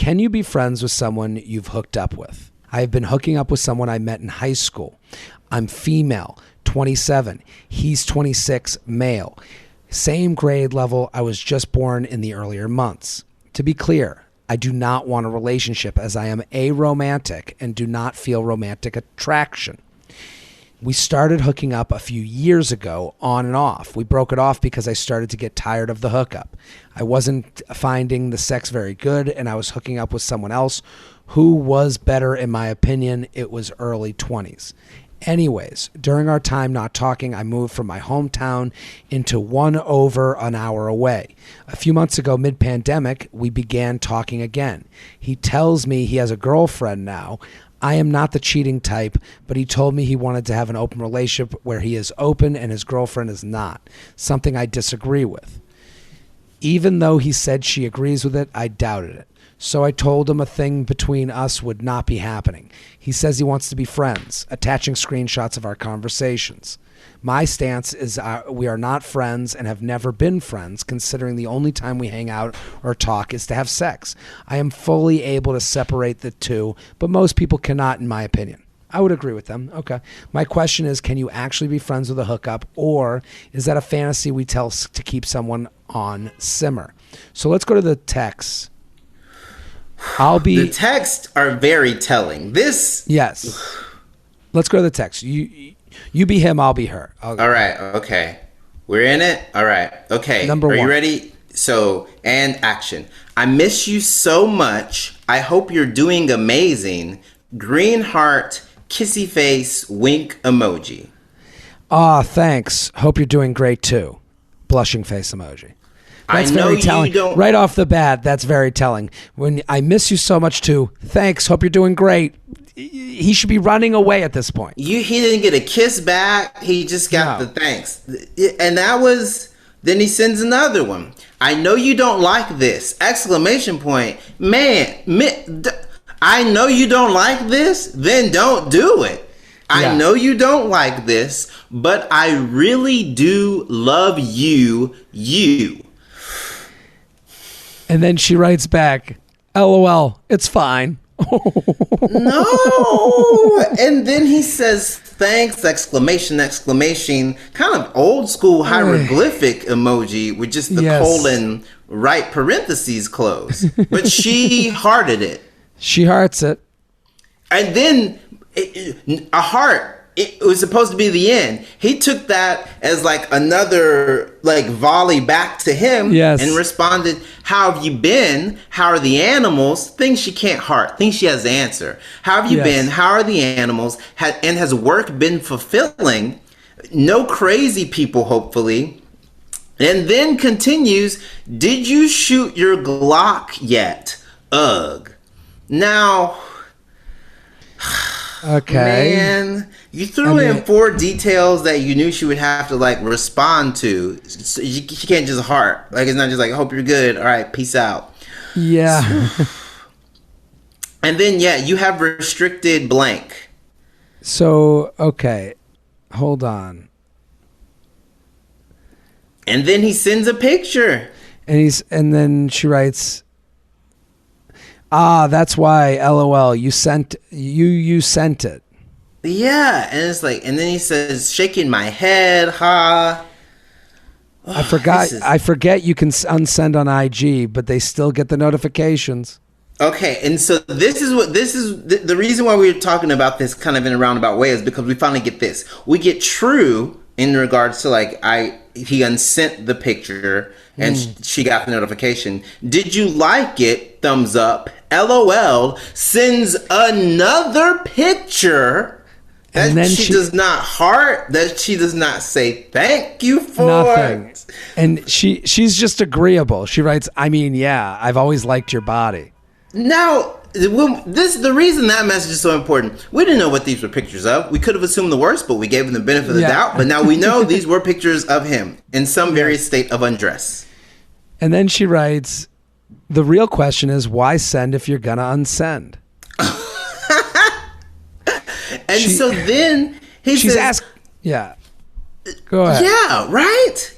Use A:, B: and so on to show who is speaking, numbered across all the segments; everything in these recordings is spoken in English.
A: can you be friends with someone you've hooked up with? I have been hooking up with someone I met in high school. I'm female, 27. He's 26, male. Same grade level. I was just born in the earlier months. To be clear, I do not want a relationship as I am aromantic and do not feel romantic attraction. We started hooking up a few years ago, on and off. We broke it off because I started to get tired of the hookup. I wasn't finding the sex very good, and I was hooking up with someone else who was better in my opinion. It was early 20s. Anyways, during our time not talking, I moved from my hometown into one over an hour away. A few months ago, mid-pandemic, we began talking again. He tells me he has a girlfriend now. I am not the cheating type, but he told me he wanted to have an open relationship where he is open and his girlfriend is not, something I disagree with. Even though he said she agrees with it, I doubted it. So I told him a thing between us would not be happening. He says he wants to be friends, attaching screenshots of our conversations. My stance is we are not friends and have never been friends, considering the only time we hang out or talk is to have sex. I am fully able to separate the two, but most people cannot, in my opinion. I would agree with them. Okay. My question is, can you actually be friends with a hookup, or is that a fantasy we tell to keep someone on simmer? So let's go to the texts. The
B: texts are very telling.
A: Yes. Let's go to the text. You be him, I'll be her.
B: All right. Okay. We're in it. All right. Okay.
A: Number one.
B: Are you ready? So, and action. I miss you so much. I hope you're doing amazing. Green heart, kissy face, wink emoji.
A: Thanks. Hope you're doing great too. Blushing face emoji. That's
B: I know
A: very telling.
B: You don't...
A: Right off the bat, that's very telling. When I miss you so much too. Thanks. Hope you're doing great. He should be running away at this point.
B: He didn't get a kiss back. He just got the thanks. And that was, then he sends another one. I know you don't like this. Exclamation point. I know you don't like this. Then don't do it. I know you don't like this, but I really do love you.
A: And then she writes back, LOL, it's fine.
B: No. And then he says thanks, exclamation, kind of old school hieroglyphic emoji with just the colon, right parentheses close. But she hearted it.
A: She hearts it.
B: And then a heart. It was supposed to be the end. He took that as like another volley back to him and responded, how have you been? How are the animals? Things she can't heart. Things she has to answer. How have you been? How are the animals? And has work been fulfilling? No crazy people, hopefully. And then continues, did you shoot your Glock yet? Ugh. Now...
A: Okay.
B: Man, you threw in 4 details that you knew she would have to respond to. She can't just heart. It's not just hope you're good. All right, peace out.
A: Yeah.
B: And then you have restricted blank.
A: So, okay. Hold on.
B: And then he sends a picture.
A: And then she writes, that's why, LOL, you sent it.
B: Yeah, and it's and then he says, shaking my head, ha. Oh,
A: I forget you can unsend on IG, but they still get the notifications.
B: Okay, and so this is the reason why we're talking about this kind of in a roundabout way is because we finally get this. We get true in regards to he unsent the picture and she got the notification. Did you like it? Thumbs up. LOL. Sends another picture that she does not heart, that she does not say thank you for.
A: Nothing. And she's just agreeable. She writes, I've always liked your body.
B: Now, the reason that message is so important, we didn't know what these were pictures of. We could have assumed the worst, but we gave him the benefit of the doubt. But now we know these were pictures of him in some various state of undress.
A: And then she writes, the real question is, why send if you're going to unsend?
B: So then
A: she's
B: says...
A: Go ahead.
B: Yeah, right?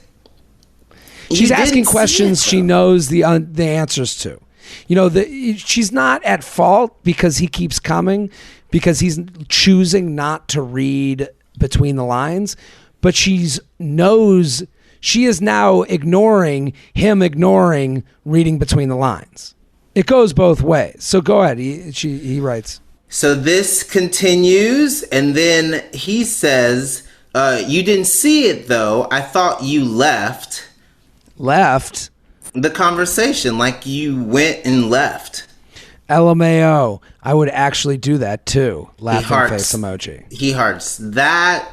A: She's asking questions she knows the answers to. She's not at fault because he keeps coming, because he's choosing not to read between the lines, but she is now ignoring reading between the lines. It goes both ways. So go ahead. He writes.
B: So this continues, and then he says, you didn't see it, though. I thought you left.
A: Left?
B: The conversation, like you went and left.
A: LMAO. I would actually do that, too. Laughing face emoji.
B: He hearts. That,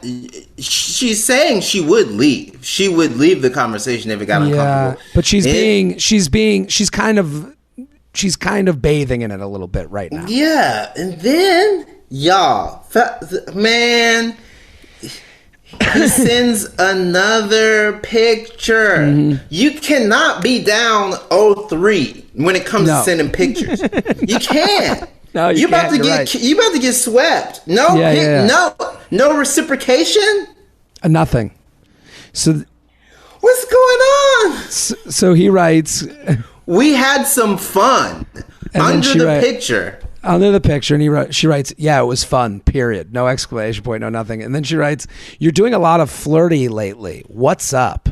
B: she's saying she would leave. She would leave the conversation if it got uncomfortable.
A: But she's kind of bathing in it a little bit right now.
B: Yeah, and then y'all, man, he sends another picture. Mm-hmm. You cannot be down 0-3 when it comes to sending pictures. You can't.
A: No, you can't.
B: You about to get swept. No, no reciprocation.
A: Nothing. So
B: what's going on?
A: So he writes.
B: We had some fun under the picture.
A: Under the picture, and she writes, yeah, it was fun, period. No exclamation point, no nothing. And then she writes, you're doing a lot of flirty lately. What's up?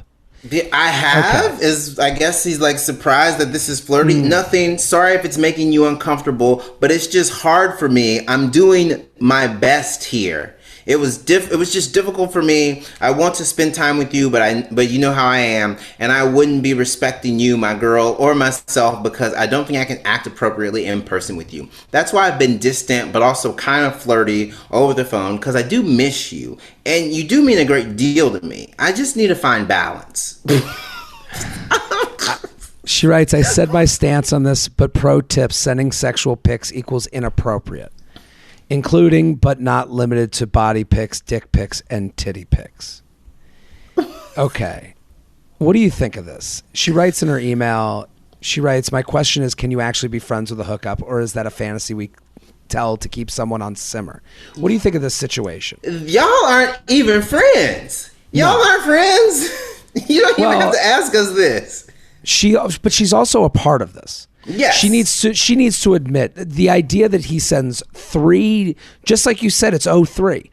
B: I have. Okay. I guess he's like surprised that this is flirty. Nothing. Sorry if it's making you uncomfortable, but it's just hard for me. I'm doing my best here. It was just difficult for me. I want to spend time with you, but you know how I am, and I wouldn't be respecting you, my girl, or myself, because I don't think I can act appropriately in person with you. That's why I've been distant, but also kind of flirty over the phone, because I do miss you, and you do mean a great deal to me. I just need to find balance.
A: She writes, I said my stance on this, but pro tip, sending sexual pics equals inappropriate. Including, but not limited to, body pics, dick pics, and titty pics. Okay. What do you think of this? She writes in her email, my question is, can you actually be friends with a hookup, or is that a fantasy we tell to keep someone on simmer? What do you think of this situation?
B: Y'all aren't even friends. Y'all aren't friends. You don't even have to ask us this.
A: But she's also a part of this.
B: Yes.
A: She needs to admit the idea that he sends 3, just like you said, it's 0-3.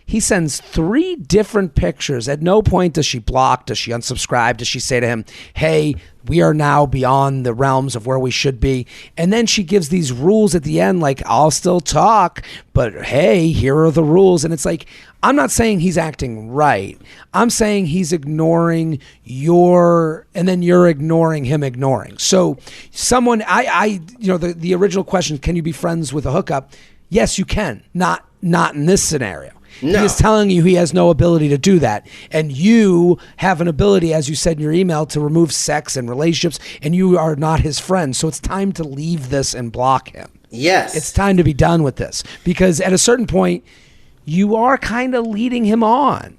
A: He sends 3 different pictures. At no point does she block, does she unsubscribe, does she say to him, hey, we are now beyond the realms of where we should be. And then she gives these rules at the end, like, I'll still talk, but hey, here are the rules. And it's like, I'm not saying he's acting right. I'm saying he's ignoring and then you're ignoring him ignoring. So someone, the original question, can you be friends with a hookup? Yes, you can. Not in this scenario. No. He is telling you he has no ability to do that. And you have an ability, as you said in your email, to remove sex and relationships, and you are not his friend. So it's time to leave this and block him.
B: Yes.
A: It's time to be done with this. Because at a certain point, you are kind of leading him on.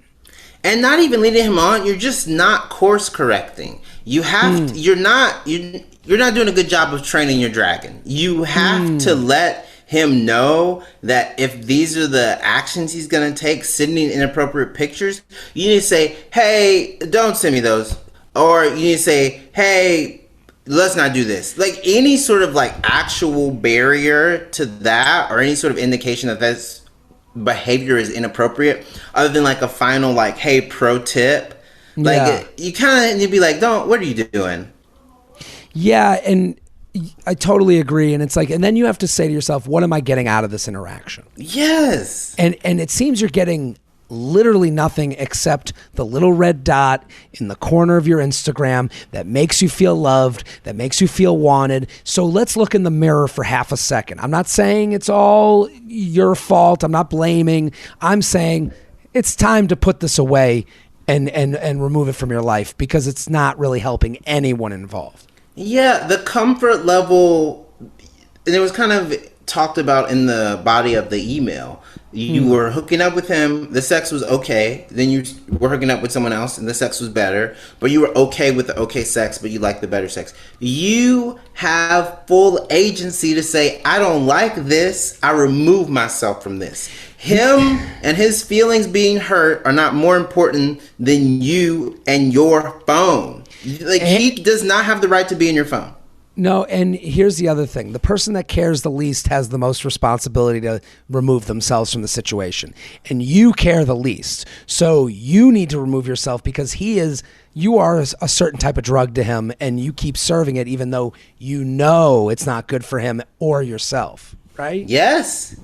B: And not even leading him on, you're just not course correcting. You have to, you're not doing a good job of training your dragon. You have to let him know that if these are the actions he's going to take, sending inappropriate pictures, you need to say, hey, don't send me those. Or you need to say, hey, let's not do this. Like any sort of like actual barrier to that, or any sort of indication that that's behavior is inappropriate, other than like a final like, hey, pro tip. Like you kind of, you'd be like, what are you doing?
A: Yeah. And I totally agree. And it's like, and then you have to say to yourself, what am I getting out of this interaction?
B: Yes.
A: And it seems you're getting literally nothing except the little red dot in the corner of your Instagram that makes you feel loved, that makes you feel wanted. So let's look in the mirror for half a second. I'm not saying it's all your fault. I'm not blaming. I'm saying it's time to put this away and remove it from your life, because it's not really helping anyone involved.
B: Yeah, the comfort level, and it was kind of talked about in the body of the email. You were hooking up with him, the sex was okay. Then you were hooking up with someone else and the sex was better. But you were okay with the okay sex, but you like the better sex. You have full agency to say, I don't like this. I remove myself from this. Him and his feelings being hurt are not more important than you and your phone. Like, he does not have the right to be in your phone.
A: No, and here's the other thing. The person that cares the least has the most responsibility to remove themselves from the situation. And you care the least. So you need to remove yourself because you are a certain type of drug to him, and you keep serving it even though you know it's not good for him or yourself, right?
B: Yes.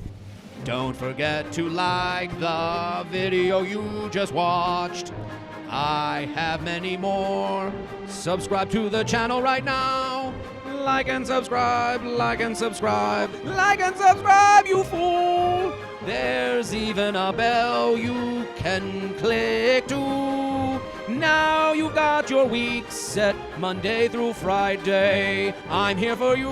C: Don't forget to like the video you just watched. I have many more. Subscribe to the channel right now. Like and subscribe, like and subscribe, like and subscribe, you fool. There's even a bell you can click to. Now you've got your week set Monday through Friday. I'm here for you.